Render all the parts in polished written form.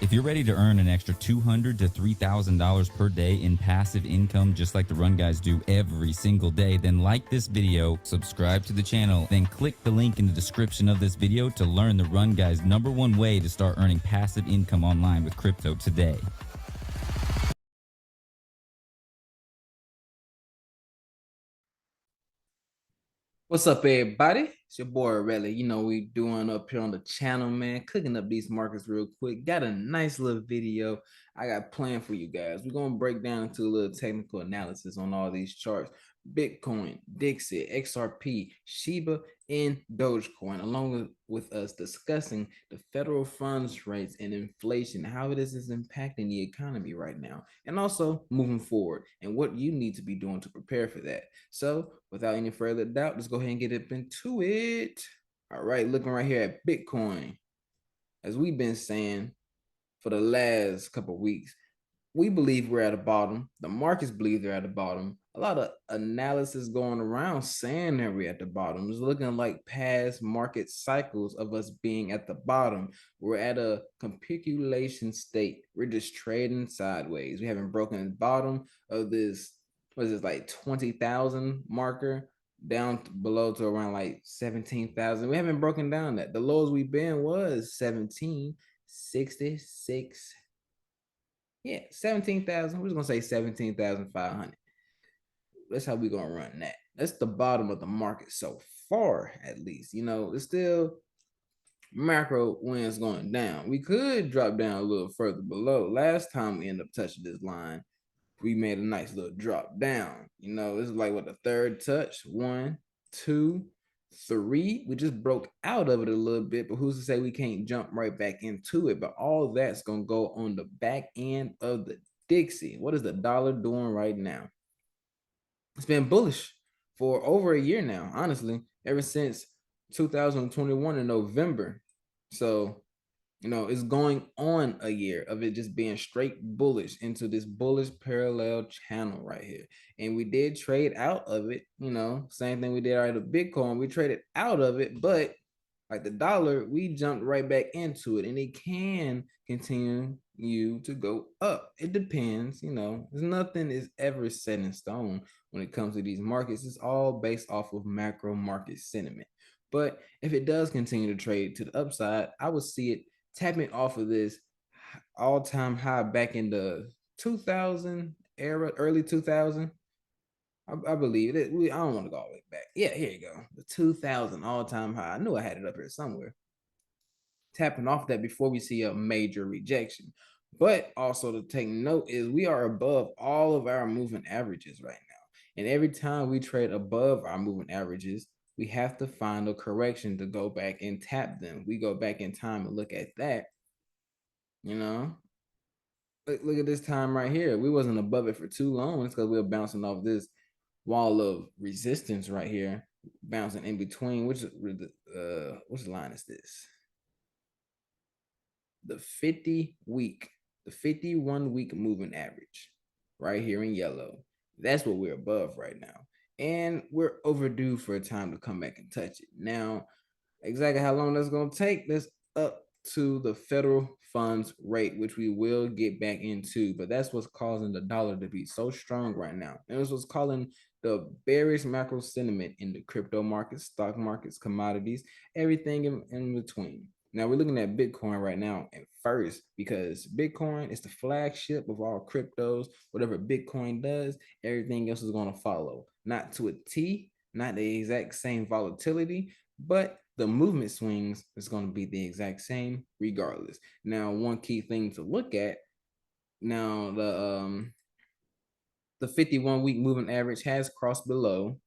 If you're ready to earn an extra $200 to $3,000 per day in passive income, just like the Run Guys do every single day, then like this video, subscribe to the channel, then click the link in the description of this video to learn the Run Guys' #1 way to start earning passive income online with crypto today. What's up, everybody? It's your boy Relly. You know we doing up here on the channel, man. Cooking up these markets real quick. Got a nice little video I got planned for you guys. We're gonna break down into a little technical analysis on all these charts: Bitcoin, Dixie, XRP, Shiba, and Dogecoin, along with us discussing the federal funds rates and inflation, how it is impacting the economy right now, and also moving forward, and what you need to be doing to prepare for that. So, without any further doubt, let's go ahead and get up into it. All right, looking right here at Bitcoin, as we've been saying for the last couple of weeks, we believe we're at a bottom. The markets believe they're at the bottom. A lot of analysis going around saying that we're at the bottom. It's looking like past market cycles of us being at the bottom. We're at a capitulation state. We're just trading sideways. We haven't broken the bottom of this, what is this, like 20,000 marker down below to around like 17,000. We haven't broken down that. The lowest we've been was 1766. Yeah, 17,000. We're just gonna say 17,500. That's how we're gonna run that. That's the bottom of the market so far, at least. You know, it's still macro winds going down. We could drop down a little further below. Last time we ended up touching this line, we made a nice little drop down. You know, this is like what, the third touch. 1, 2, 3. We just broke out of it a little bit, but who's to say we can't jump right back into it? But all that's gonna go on the back end of the Dixie. What is the dollar doing right now? It's been bullish for over a year now, honestly, ever since 2021 in November. So, you know, it's going on a year of it just being straight bullish into this bullish parallel channel right here. And we did trade out of it, you know, same thing we did out of Bitcoin. We traded out of it, but like the dollar, we jumped right back into it, and it can continue to go up. It depends, you know, there's nothing is ever set in stone when it comes to these markets. It's all based off of macro market sentiment. But if it does continue to trade to the upside, I would see it tapping off of this all-time high back in the 2000 era, early 2000. I believe it. I don't want to go all the way back. Yeah, here you go. The 2000 all-time high. I knew I had it up here somewhere. Tapping off that before we see a major rejection. But also to take note is we are above all of our moving averages right now. And every time we trade above our moving averages, we have to find a correction to go back and tap them. We go back in time and look at that. You know, look at this time right here. We wasn't above it for too long. It's because we were bouncing off this wall of resistance right here, bouncing in between. Which line is this? The 50-week, the 51-week moving average right here in yellow. That's what we're above right now. And we're overdue for a time to come back and touch it. Now, exactly how long that's going to take, that's up to the federal funds rate, which we will get back into. But that's what's causing the dollar to be so strong right now. And it's what's calling the bearish macro sentiment in the crypto markets, stock markets, commodities, everything in between. Now we're looking at Bitcoin right now at first, because Bitcoin is the flagship of all cryptos. Whatever Bitcoin does, everything else is going to follow. Not to a T, not the exact same volatility, but the movement swings is going to be the exact same regardless. Now, one key thing to look at, now the 51-week moving average has crossed below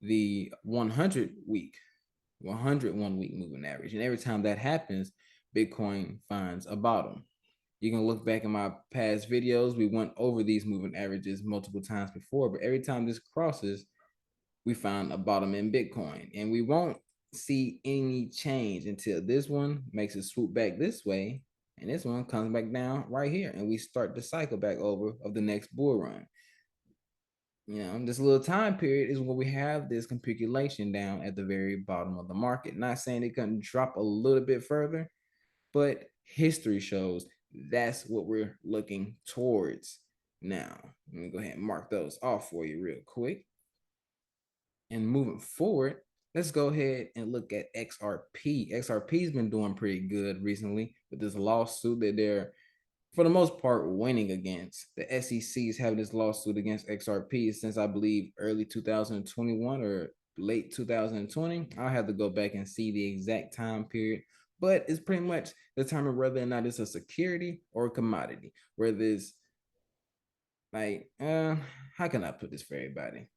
the 101-week moving average. And every time that happens, Bitcoin finds a bottom. You can look back in my past videos. We went over these moving averages multiple times before, but every time this crosses, we found a bottom in Bitcoin. And we won't see any change until this one makes a swoop back this way, and this one comes back down right here, and we start the cycle back over of the next bull run. You know, this little time period is where we have this capitulation down at the very bottom of the market. Not saying it couldn't drop a little bit further, but history shows that's what we're looking towards now. Let me go ahead and mark those off for you real quick. And moving forward, let's go ahead and look at XRP. XRP's been doing pretty good recently with this lawsuit that they're, for the most part, winning against. The SEC is having this lawsuit against XRP since, I believe, early 2021 or late 2020. I'll have to go back and see the exact time period, but it's pretty much determined whether or not it's a security or a commodity. Whether it's like, how can I put this for everybody?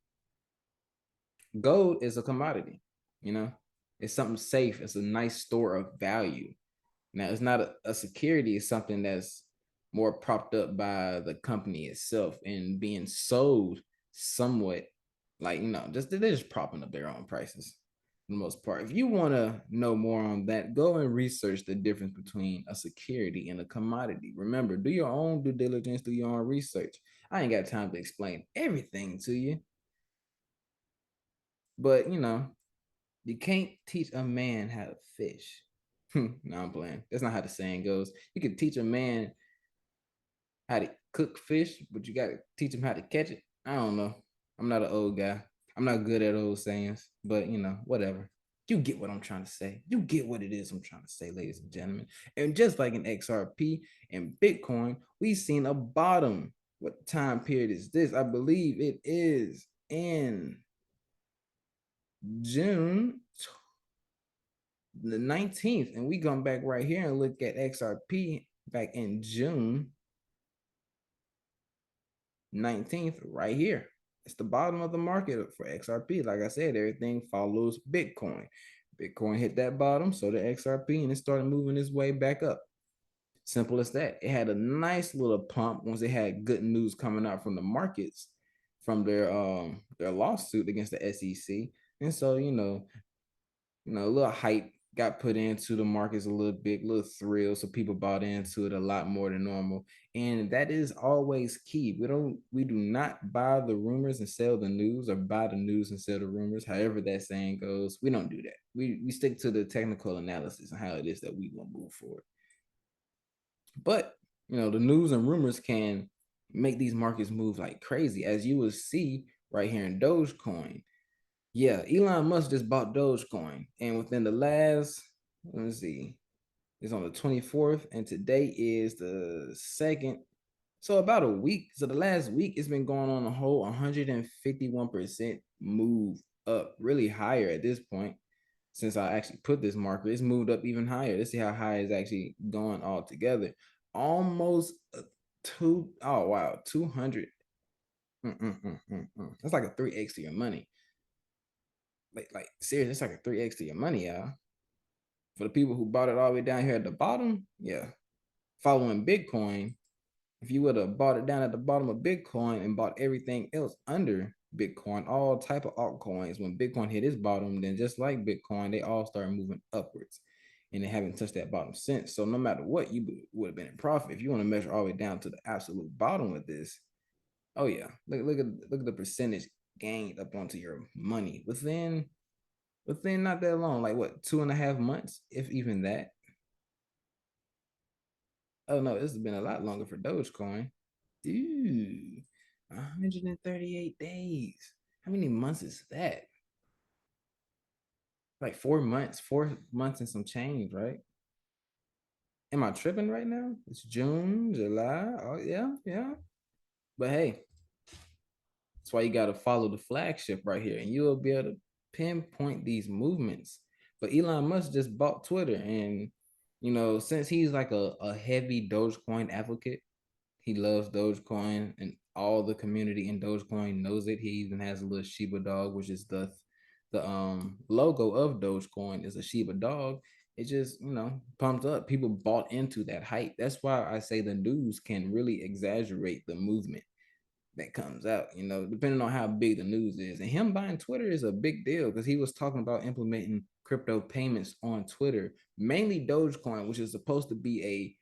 Gold is a commodity, you know, it's something safe, it's a nice store of value. Now, it's not a security, it's something that's more propped up by the company itself and being sold somewhat like, just they're just propping up their own prices for the most part. If you want to know more on that, go and research the difference between a security and a commodity. Remember, do your own due diligence, do your own research. I ain't got time to explain everything to you, but you can't teach a man how to fish. No, I'm playing. That's not how the saying goes. You can teach a man how to cook fish, but you got to teach him how to catch it. I don't know. I'm not an old guy. I'm not good at old sayings, but whatever. You get what I'm trying to say. You get what it is I'm trying to say, ladies and gentlemen. And just like in XRP and Bitcoin, we've seen a bottom. What time period is this? I believe it is in June the 19th, and we come back right here and look at XRP back in June 19th right here. It's the bottom of the market for XRP. Like I said, everything follows Bitcoin. Bitcoin hit that bottom, so the XRP, and it started moving its way back up. Simple as that. It had a nice little pump once they had good news coming out from the markets from their lawsuit against the SEC. And so, a little hype got put into the markets, a little bit, little thrill, so people bought into it a lot more than normal. And that is always key. We do not buy the rumors and sell the news, or buy the news and sell the rumors, however that saying goes. We don't do that. We stick to the technical analysis and how it is that we will move forward. But the news and rumors can make these markets move like crazy, as you will see right here in Dogecoin. Yeah, Elon Musk just bought Dogecoin, and within the last, let me see, it's on the 24th, and today is the 2nd. So about a week. So the last week, it's been going on a whole 151% move up, really higher at this point. Since I actually put this marker, it's moved up even higher. Let's see how high it's actually going all together. Almost oh wow, 200. That's like a 3x to your money. Like seriously, it's like a 3x to your money, y'all. For the people who bought it all the way down here at the bottom, yeah. Following Bitcoin, if you would have bought it down at the bottom of Bitcoin and bought everything else under Bitcoin, all type of altcoins, when Bitcoin hit its bottom, then just like Bitcoin, they all started moving upwards, and they haven't touched that bottom since. So no matter what, you would have been in profit. If you want to measure all the way down to the absolute bottom of this, oh yeah, look at the percentage gained up onto your money within not that long, like what, 2.5 months, if even that. Oh no, this has been a lot longer for Dogecoin. Dude, 138 days. How many months is that? Like 4 months, 4 months and some change, right? Am I tripping right now? It's June, July. Oh yeah, yeah. But hey, that's why you got to follow the flagship right here, and you'll be able to pinpoint these movements. But Elon Musk just bought Twitter, and since he's like a heavy Dogecoin advocate, he loves Dogecoin, and all the community in Dogecoin knows it. He even has a little Shiba dog, which is the logo of Dogecoin is a Shiba dog. It just pumped up. People bought into that hype. That's why I say the news can really exaggerate the movement that comes out, depending on how big the news is. And him buying Twitter is a big deal because he was talking about implementing crypto payments on Twitter, mainly Dogecoin, which is supposed to be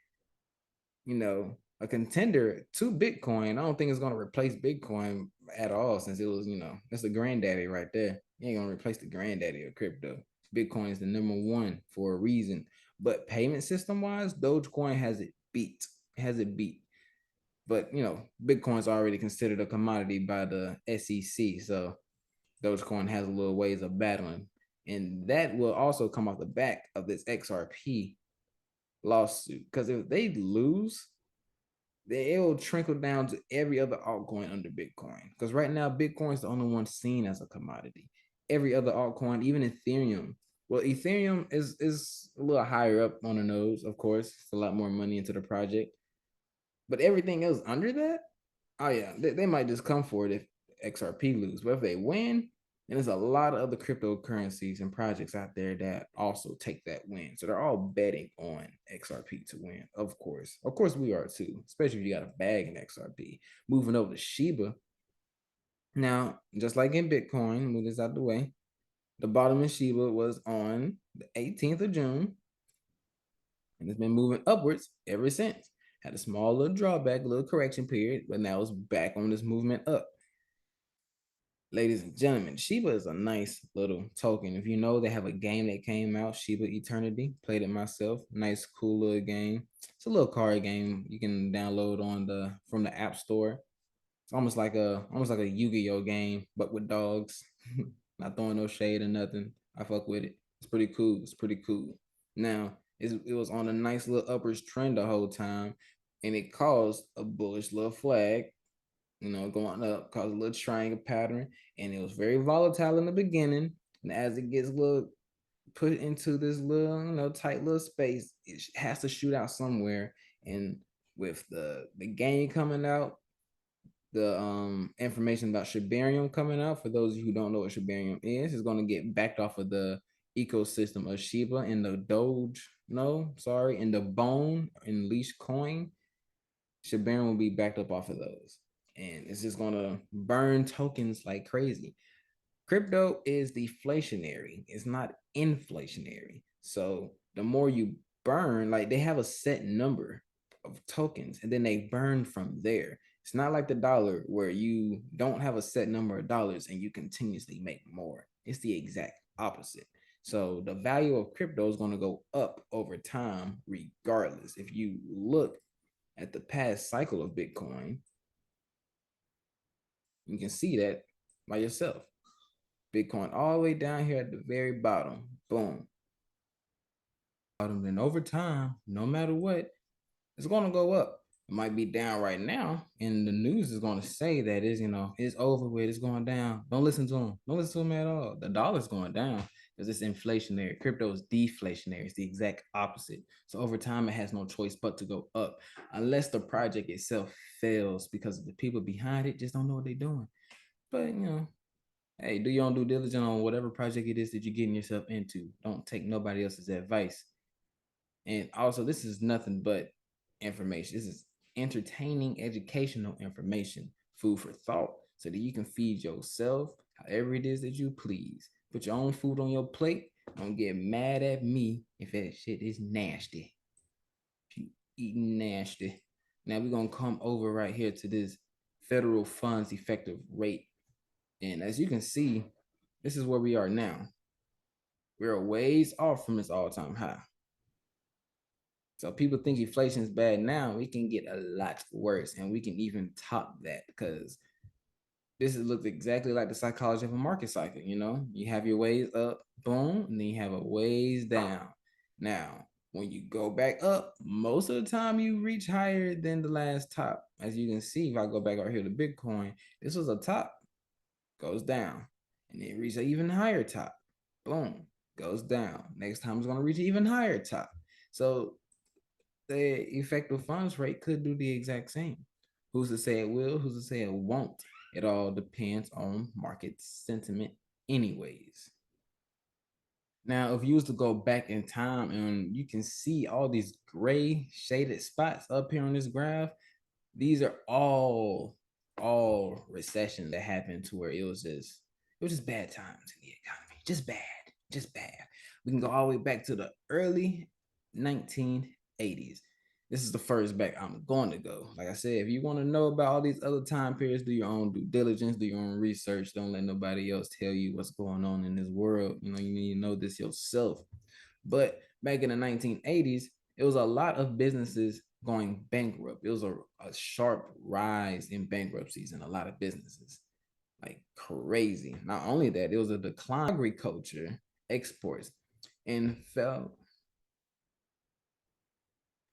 a contender to Bitcoin. I don't think it's going to replace Bitcoin at all, since it was, that's the granddaddy right there. You ain't going to replace the granddaddy of crypto. Bitcoin is the number one for a reason. But payment system wise, Dogecoin has it beat. Has it beat. But Bitcoin's already considered a commodity by the SEC, so Dogecoin has a little ways of battling, and that will also come off the back of this XRP lawsuit. Because if they lose, it will trickle down to every other altcoin under Bitcoin. Because right now, Bitcoin is the only one seen as a commodity. Every other altcoin, even Ethereum. Well, Ethereum is a little higher up on the nose, of course. It's a lot more money into the project. But everything else under that, oh yeah, they might just come for it if XRP lose. But if they win, then there's a lot of other cryptocurrencies and projects out there that also take that win. So they're all betting on XRP to win. Of course. Of course we are too, especially if you got a bag in XRP. Moving over to Shiba. Now, just like in Bitcoin, move this out the way. The bottom in Shiba was on the 18th of June. And it's been moving upwards ever since. Had a small little drawback, a little correction period, but now it's back on this movement up. Ladies and gentlemen, Shiba is a nice little token. If you know, they have a game that came out, Shiba Eternity. Played it myself. Nice, cool little game. It's a little card game you can download from the App Store. It's almost like a Yu-Gi-Oh game, but with dogs. Not throwing no shade or nothing. I fuck with it. It's pretty cool. It's pretty cool. Now, it was on a nice little upwards trend the whole time, and it caused a bullish little flag, going up, caused a little triangle pattern, and it was very volatile in the beginning. And as it gets a little put into this little, tight little space, it has to shoot out somewhere. And with the game coming out, the information about Shibarium coming out, for those of you who don't know what Shibarium is going to get backed off of the ecosystem of Shiba and the and the Bone and Leash coin. Shibarium will be backed up off of those, and it's just going to burn tokens like crazy. Crypto is deflationary, it's not inflationary. So the more you burn, like, they have a set number of tokens and then they burn from there. It's not like the dollar where you don't have a set number of dollars and you continuously make more. It's the exact opposite. So the value of crypto is going to go up over time regardless. If you look at the past cycle of Bitcoin, you can see that by yourself. Bitcoin all the way down here at the very bottom. Boom. And over time, no matter what, it's going to go up. It might be down right now, and the news is going to say that it's over with, it's going down. Don't listen to them. Don't listen to them at all. The dollar's going down because it's inflationary. Crypto is deflationary. It's the exact opposite. So over time, it has no choice but to go up, unless the project itself fails because the people behind it just don't know what they're doing. But hey, do your own due diligence on whatever project it is that you're getting yourself into. Don't take nobody else's advice. And also, this is nothing but information. This is entertaining, educational information, food for thought, so that you can feed yourself however it is that you please. Put your own food on your plate. Don't get mad at me if that shit is nasty. If you eating nasty. Now we're gonna come over right here to this federal funds effective rate. And as you can see, this is where we are now. We're a ways off from this all-time high. So people think inflation is bad now. We can get a lot worse, and we can even top that, because this looks exactly like the psychology of a market cycle. You have your ways up, boom, and then you have a ways down. Now, when you go back up, most of the time you reach higher than the last top. As you can see, if I go back out here to Bitcoin, this was a top, goes down, and then reach an even higher top. Boom, goes down. Next time it's going to reach an even higher top. So the effective funds rate could do the exact same. Who's to say it will? Who's to say it won't? It all depends on market sentiment, anyways. Now, if you was to go back in time, and you can see all these gray shaded spots up here on this graph, these are all recessions that happened to where it was just bad times in the economy. Just bad. We can go all the way back to the early 1980s. This is the first back I'm going to go. Like I said, if you want to know about all these other time periods, do your own due diligence, do your own research. Don't let nobody else tell you what's going on in this world. You need to know this yourself. But back in the 1980s, it was a lot of businesses going bankrupt. It was a sharp rise in bankruptcies in a lot of businesses, like crazy. Not only that, it was a decline in agriculture exports and fell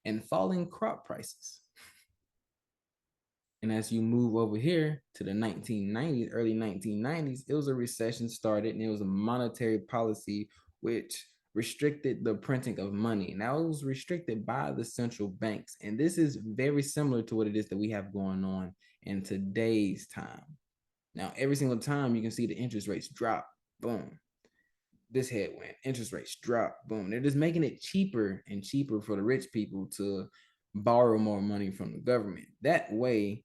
and falling crop prices. And as you move over here to the 1990s, early 1990s, it was a recession started, and it was a monetary policy which restricted the printing of money. Now it was restricted by the central banks. And this is very similar to what it is that we have going on in today's time. Now, every single time you can see the interest rates drop, boom, this headwind, interest rates drop, boom. They're just making it cheaper and cheaper for the rich people to borrow more money from the government. That way,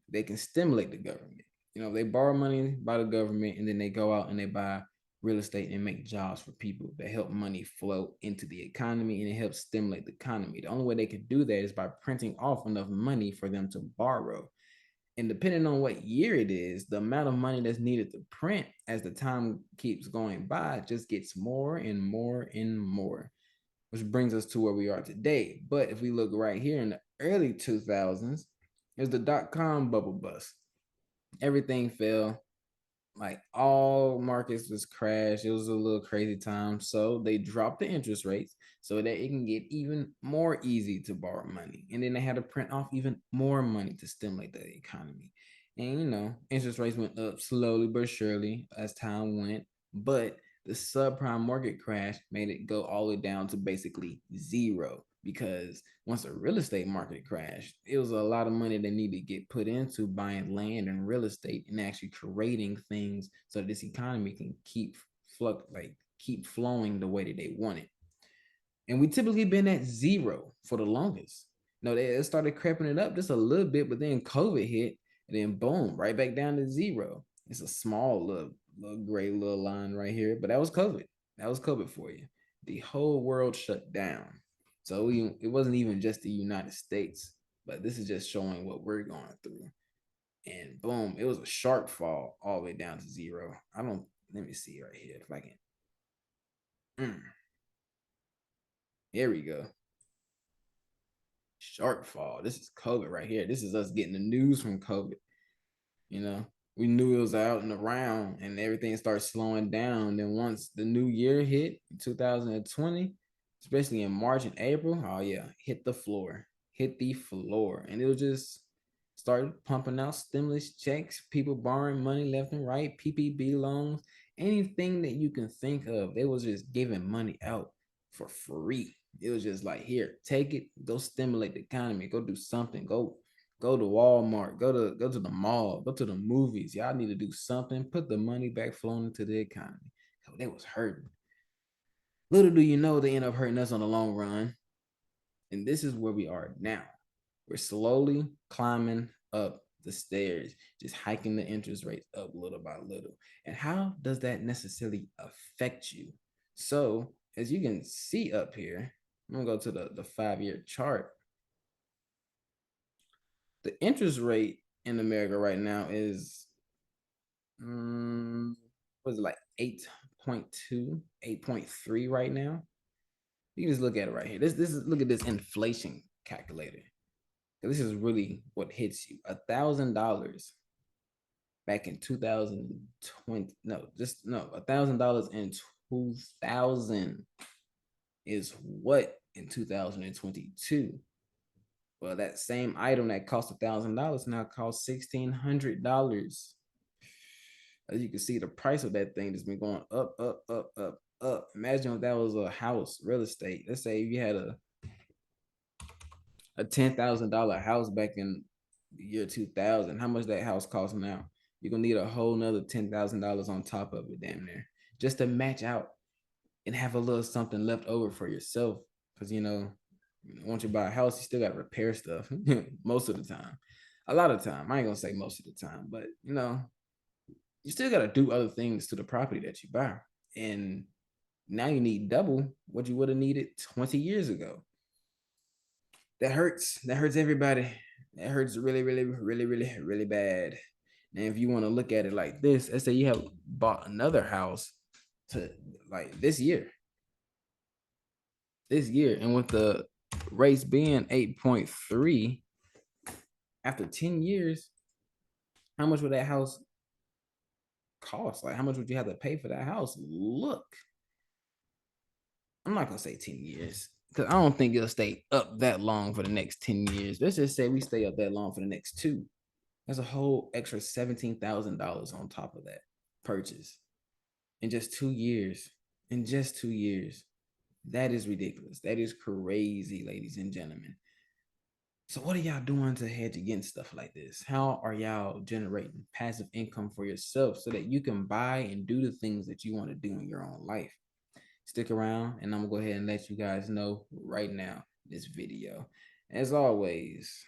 they can stimulate the government. You know, they borrow money by the government, and then they go out and they buy real estate and make jobs for people that help money flow into the economy, and it helps stimulate the economy. The only way they can do that is by printing off enough money for them to borrow. And depending on what year it is, the amount of money that's needed to print as the time keeps going by just gets more and more and more, which brings us to where we are today. But if we look right here in the early 2000s, it was the dot-com bubble bust. Everything fell. Like all markets was crashed. It was a little crazy time. So they dropped the interest rates so that it can get even more easy to borrow money. And then they had to print off even more money to stimulate the economy. And you know, interest rates went up slowly but surely as time went. But the subprime market crash made it go all the way down to basically zero, because once the real estate market crashed, it was a lot of money that needed to get put into buying land and real estate and actually creating things so this economy can keep flowing the way that they want it. And we typically been at zero for the longest. No, they started creeping it up just a little bit, but then COVID hit, and then boom, right back down to zero. It's a small little gray little line right here, but that was COVID. That was COVID for you. The whole world shut down. So it wasn't even just the United States, but this is just showing what we're going through. And boom, it was a sharp fall all the way down to zero. Let me see right here if I can. Here we go. Sharp fall. This is COVID right here. This is us getting the news from COVID. You know, we knew it was out and around, and everything started slowing down. Then once the new year hit, 2020, especially in March and April, oh yeah, hit the floor, and it was just started pumping out stimulus checks, people borrowing money left and right, PPP loans, anything that you can think of. They was just giving money out for free. It was just like, here, take it, go stimulate the economy, go do something, go to Walmart, go to the mall, go to the movies. Y'all need to do something. Put the money back flowing into the economy. They was hurting. Little do you know, they end up hurting us on the long run. And this is where we are now. We're slowly climbing up the stairs, just hiking the interest rates up little by little. And how does that necessarily affect you? So, as you can see up here, I'm gonna go to the 5-year chart. The interest rate in America right now is what is it, like 8.2, 8.3 right now. You can just look at it right here. This is, look at this inflation calculator. This is really what hits you. $1,000 back in 2020. $1,000 in 2000 is what in 2022. Well, that same item that cost $1,000 now costs $1,600. As you can see, the price of that thing has been going up, up, up, up, up. Imagine if that was a house, real estate. Let's say if you had a $10,000 house back in the year 2000. How much that house costs now? You're gonna need a whole nother $10,000 on top of it, damn near, just to match out and have a little something left over for yourself. Because once you buy a house, you still got to repair stuff most of the time. A lot of time, I ain't gonna say most of the time, but you still got to do other things to the property that you buy, and now you need double what you would have needed 20 years ago. That hurts. That hurts everybody. That hurts really, really, really, really, really bad. And if you want to look at it like this, let's say you have bought another house to like this year. this year. And with the rates being 8.3 after 10 years, how much would that house cost? Like, how much would you have to pay for that house? Look, I'm not gonna say 10 years because I don't think it'll stay up that long for the next 10 years. Let's just say we stay up that long for the next two. That's a whole extra $17,000 on top of that purchase in just 2 years. In just 2 years. That is ridiculous. That is crazy, ladies and gentlemen. So what are y'all doing to hedge against stuff like this? How are y'all generating passive income for yourself so that you can buy and do the things that you want to do in your own life? Stick around and I'm gonna go ahead and let you guys know right now this video. As always,